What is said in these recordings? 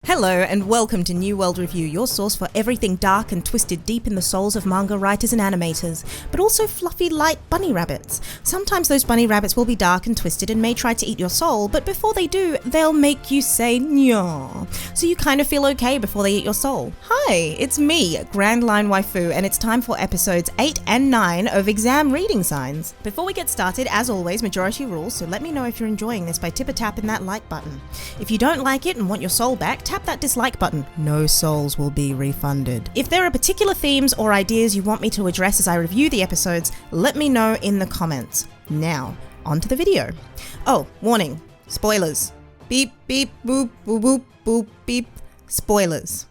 Hello and welcome to New World Review, your source for everything dark and twisted deep in the souls of manga writers and animators, but also fluffy, light bunny rabbits. Sometimes those bunny rabbits will be dark and twisted and may try to eat your soul, but before they do, they'll make you say "Nya," so you kind of feel okay before they eat your soul. Hi, it's me, Grand Line Waifu, and it's time for episodes 8 and 9 of Exam Reading Signs. Before we get started, as always, majority rules, so let me know if you're enjoying this by tap-a-tapping that like button. If you don't like it and want your soul back, tap that dislike button. No souls will be refunded. If there are particular themes or ideas you want me to address as I review the episodes, let me know in the comments. Now, on to the video. Oh, warning. Spoilers. Beep, beep, boop, boop, boop, boop, beep. Spoilers.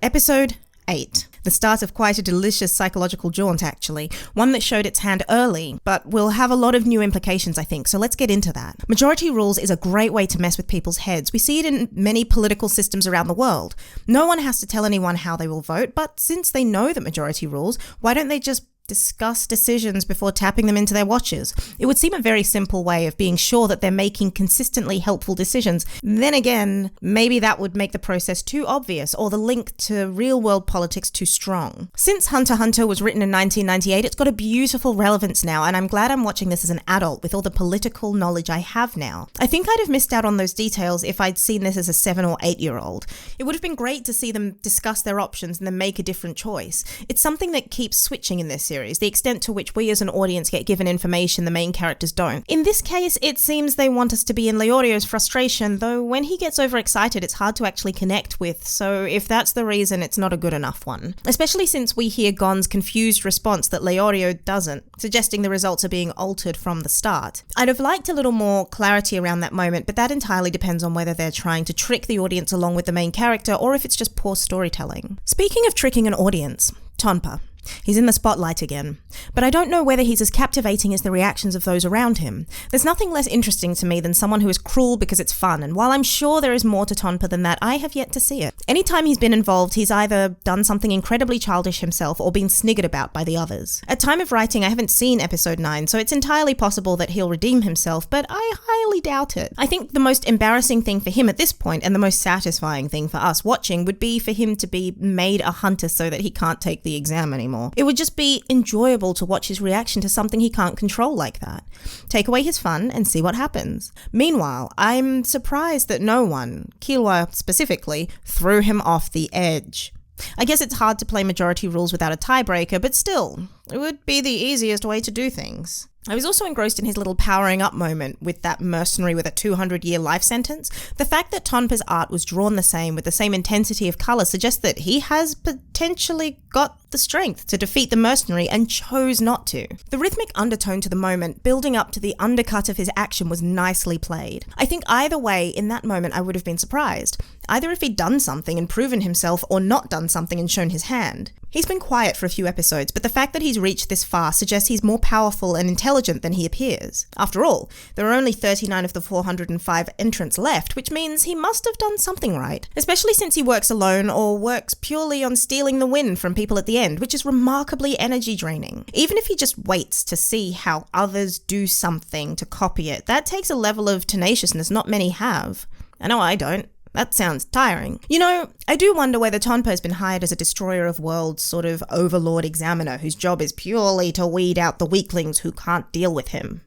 Episode 8. The start of quite a delicious psychological jaunt, actually. One that showed its hand early, but will have a lot of new implications, I think, so let's get into that. Majority rules is a great way to mess with people's heads. We see it in many political systems around the world. No one has to tell anyone how they will vote, but since they know that majority rules, why don't they just discuss decisions before tapping them into their watches? It would seem a very simple way of being sure that they're making consistently helpful decisions. Then again, maybe that would make the process too obvious or the link to real-world politics too strong. Since Hunter x Hunter was written in 1998, it's got a beautiful relevance now, and I'm glad I'm watching this as an adult with all the political knowledge I have now. I think I'd have missed out on those details if I'd seen this as a 7 or 8-year-old. It would have been great to see them discuss their options and then make a different choice. It's something that keeps switching in this series, the extent to which we as an audience get given information the main characters don't. In this case, it seems they want us to be in Leorio's frustration, though when he gets overexcited, it's hard to actually connect with, so if that's the reason, it's not a good enough one. Especially since we hear Gon's confused response that Leorio doesn't, suggesting the results are being altered from the start. I'd have liked a little more clarity around that moment, but that entirely depends on whether they're trying to trick the audience along with the main character, or if it's just poor storytelling. Speaking of tricking an audience, Tonpa. He's in the spotlight again, but I don't know whether he's as captivating as the reactions of those around him. There's nothing less interesting to me than someone who is cruel because it's fun, and while I'm sure there is more to Tonpa than that, I have yet to see it. Anytime he's been involved, he's either done something incredibly childish himself or been sniggered about by the others. At time of writing, I haven't seen episode 9, so it's entirely possible that he'll redeem himself, but I highly doubt it. I think the most embarrassing thing for him at this point, and the most satisfying thing for us watching, would be for him to be made a hunter so that he can't take the exam anymore. It would just be enjoyable to watch his reaction to something he can't control like that. Take away his fun and see what happens. Meanwhile, I'm surprised that no one, Killua specifically, threw him off the edge. I guess it's hard to play majority rules without a tiebreaker, but still, it would be the easiest way to do things. I was also engrossed in his little powering up moment with that mercenary with a 200-year life sentence. The fact that Tonpa's art was drawn the same with the same intensity of colour suggests that he has potentially got the strength to defeat the mercenary and chose not to. The rhythmic undertone to the moment, building up to the undercut of his action, was nicely played. I think either way, in that moment, I would have been surprised. Either if he'd done something and proven himself, or not done something and shown his hand. He's been quiet for a few episodes, but the fact that he's reached this far suggests he's more powerful and intelligent than he appears. After all, there are only 39 of the 405 entrants left, which means he must have done something right. Especially since he works alone or works purely on stealing the win from people at the end, which is remarkably energy draining. Even if he just waits to see how others do something to copy it, that takes a level of tenaciousness not many have. I know I don't. That sounds tiring. You know, I do wonder whether Tonpa has been hired as a destroyer of worlds sort of overlord examiner whose job is purely to weed out the weaklings who can't deal with him.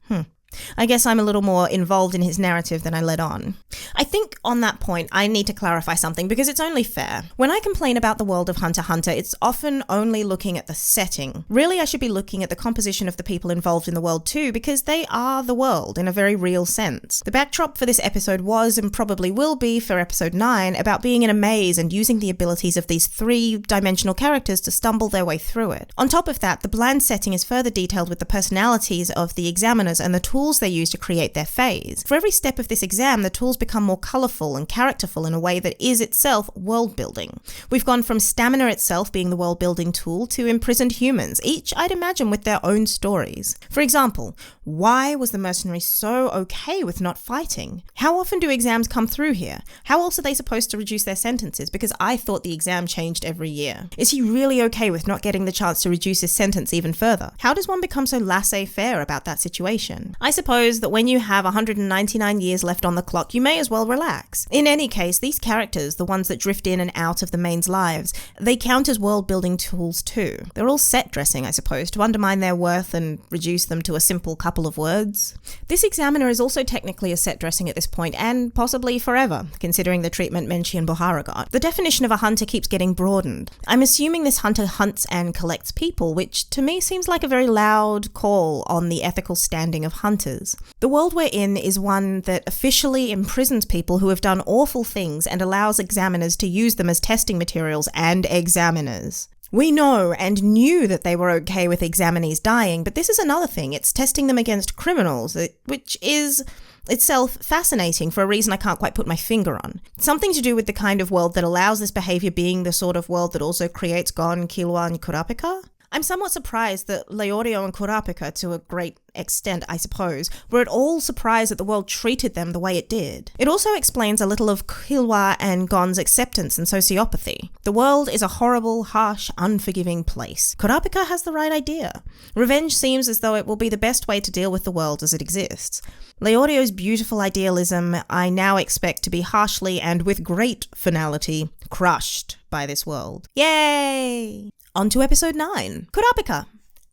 I guess I'm a little more involved in his narrative than I let on. I think on that point, I need to clarify something because it's only fair. When I complain about the world of Hunter x Hunter, it's often only looking at the setting. Really, I should be looking at the composition of the people involved in the world too, because they are the world in a very real sense. The backdrop for this episode was, and probably will be for episode 9, about being in a maze and using the abilities of these 3-dimensional characters to stumble their way through it. On top of that, the bland setting is further detailed with the personalities of the examiners and the tools they use to create their phase. For every step of this exam, the tools become more colourful and characterful in a way that is itself world building. We've gone from stamina itself being the world building tool to imprisoned humans, each I'd imagine with their own stories. For example, why was the mercenary so okay with not fighting? How often do exams come through here? How else are they supposed to reduce their sentences? Because I thought the exam changed every year. Is he really okay with not getting the chance to reduce his sentence even further? How does one become so laissez-faire about that situation? I suppose that when you have 199 years left on the clock, you may as well relax. In any case, these characters, the ones that drift in and out of the main's lives, they count as world-building tools too. They're all set dressing, I suppose, to undermine their worth and reduce them to a simple couple of words. This examiner is also technically a set dressing at this point, and possibly forever, considering the treatment Menchi and Buhara got. The definition of a hunter keeps getting broadened. I'm assuming this hunter hunts and collects people, which to me seems like a very loud call on the ethical standing of hunters. The world we're in is one that officially imprisons people who have done awful things and allows examiners to use them as testing materials and examiners. We know and knew that they were okay with examinees dying, but this is another thing. It's testing them against criminals, which is itself fascinating for a reason I can't quite put my finger on. It's something to do with the kind of world that allows this behavior being the sort of world that also creates Gon, Killua, and Kurapika. I'm somewhat surprised that Leorio and Kurapika, to a great extent I suppose, were at all surprised that the world treated them the way it did. It also explains a little of Killua and Gon's acceptance and sociopathy. The world is a horrible, harsh, unforgiving place. Kurapika has the right idea. Revenge seems as though it will be the best way to deal with the world as it exists. Leorio's beautiful idealism I now expect to be harshly and with great finality crushed by this world. Yay! On to episode 9. Kurapika.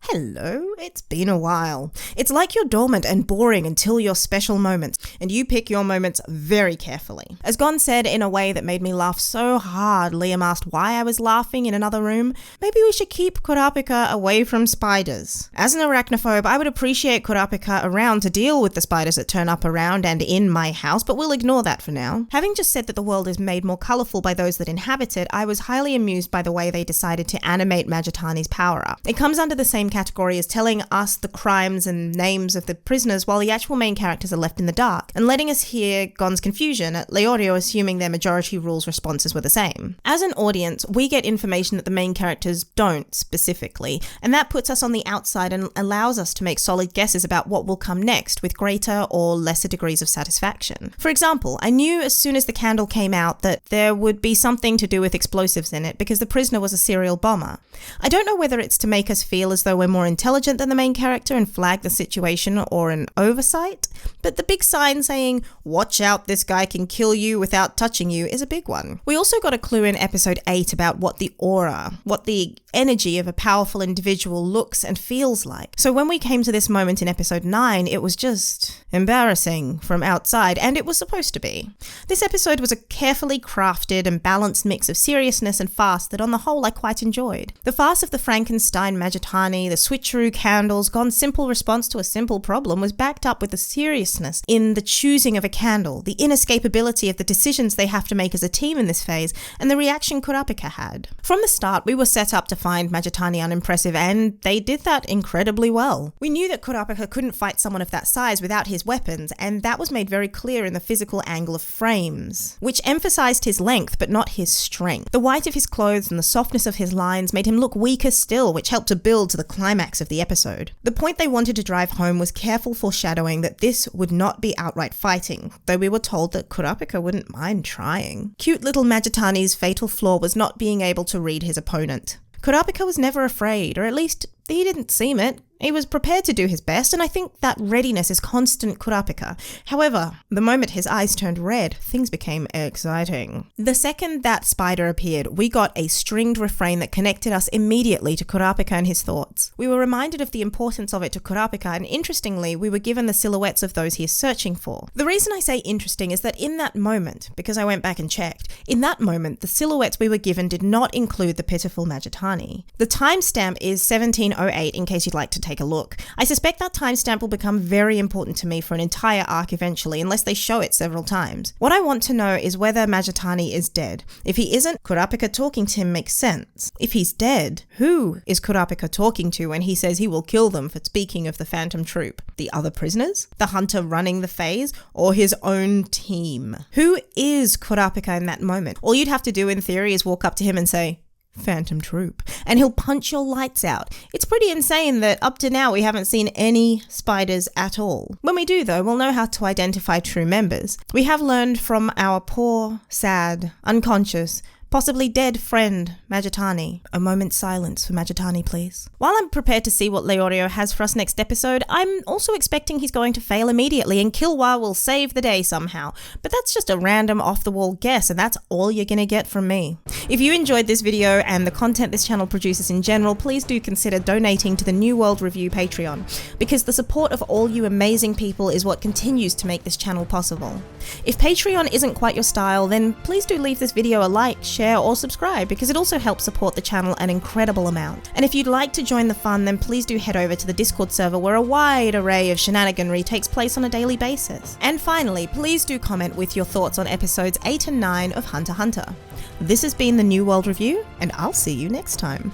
Hello, it's been a while. It's like you're dormant and boring until your special moments, and you pick your moments very carefully. As Gon said in a way that made me laugh so hard, Liam asked why I was laughing in another room. Maybe we should keep Kurapika away from spiders. As an arachnophobe, I would appreciate Kurapika around to deal with the spiders that turn up around and in my house, but we'll ignore that for now. Having just said that the world is made more colourful by those that inhabit it, I was highly amused by the way they decided to animate Majitani's power-up. It comes under the same category as telling us the crimes and names of the prisoners while the actual main characters are left in the dark, and letting us hear Gon's confusion at Leorio assuming their majority rules responses were the same. As an audience, we get information that the main characters don't specifically, and that puts us on the outside and allows us to make solid guesses about what will come next with greater or lesser degrees of satisfaction. For example, I knew as soon as the candle came out that there would be something to do with explosives in it because the prisoner was a serial bomber. I don't know whether it's to make us feel as though we're more intelligent than the main character and flag the situation or an oversight, but the big sign saying, "Watch out, this guy can kill you without touching you," is a big one. We also got a clue in episode 8 about what the aura, what the energy of a powerful individual looks and feels like. So when we came to this moment in episode 9, it was just embarrassing from outside, and it was supposed to be. This episode was a carefully crafted and balanced mix of seriousness and farce that on the whole I quite enjoyed. The farce of the Frankenstein Majitani, the switcheroo candles, Gon's simple response to a simple problem was backed up with the seriousness in the choosing of a candle, the inescapability of the decisions they have to make as a team in this phase, and the reaction Kurapika had. From the start, we were set up to find Majitani unimpressive, and they did that incredibly well. We knew that Kurapika couldn't fight someone of that size without his weapons, and that was made very clear in the physical angle of frames, which emphasized his length but not his strength. The white of his clothes and the softness of his lines made him look weaker still, which helped to build to the climax of the episode. The point they wanted to drive home was careful foreshadowing that this would not be outright fighting, though we were told that Kurapika wouldn't mind trying. Cute little Majitani's fatal flaw was not being able to read his opponent. Kurapika was never afraid, or at least he didn't seem it. He was prepared to do his best, and I think that readiness is constant Kurapika. However, the moment his eyes turned red, things became exciting. The second that spider appeared, we got a stringed refrain that connected us immediately to Kurapika and his thoughts. We were reminded of the importance of it to Kurapika, and interestingly, we were given the silhouettes of those he is searching for. The reason I say interesting is that in that moment, because I went back and checked, in that moment, the silhouettes we were given did not include the pitiful Majitani. The timestamp is 1708 in case you'd like to take a look. I suspect that timestamp will become very important to me for an entire arc eventually, unless they show it several times. What I want to know is whether Majitani is dead. If he isn't, Kurapika talking to him makes sense. If he's dead, who is Kurapika talking to when he says he will kill them for speaking of the Phantom Troop? The other prisoners? The hunter running the phase? Or his own team? Who is Kurapika in that moment? All you'd have to do in theory is walk up to him and say, "Phantom Troop," and he'll punch your lights out. It's pretty insane that up to now we haven't seen any spiders at all. When we do though, we'll know how to identify true members. We have learned from our poor, sad, unconscious, possibly dead friend, Magitani. A moment's silence for Magitani, please. While I'm prepared to see what Leorio has for us next episode, I'm also expecting he's going to fail immediately and Killua will save the day somehow. But that's just a random off-the-wall guess, and that's all you're gonna get from me. If you enjoyed this video and the content this channel produces in general, please do consider donating to the New World Review Patreon, because the support of all you amazing people is what continues to make this channel possible. If Patreon isn't quite your style, then please do leave this video a like, share, or subscribe, because it also helps support the channel an incredible amount. And if you'd like to join the fun, then please do head over to the Discord server where a wide array of shenaniganry takes place on a daily basis. And finally, please do comment with your thoughts on episodes 8 and 9 of Hunter x Hunter. This has been the New World Review, and I'll see you next time.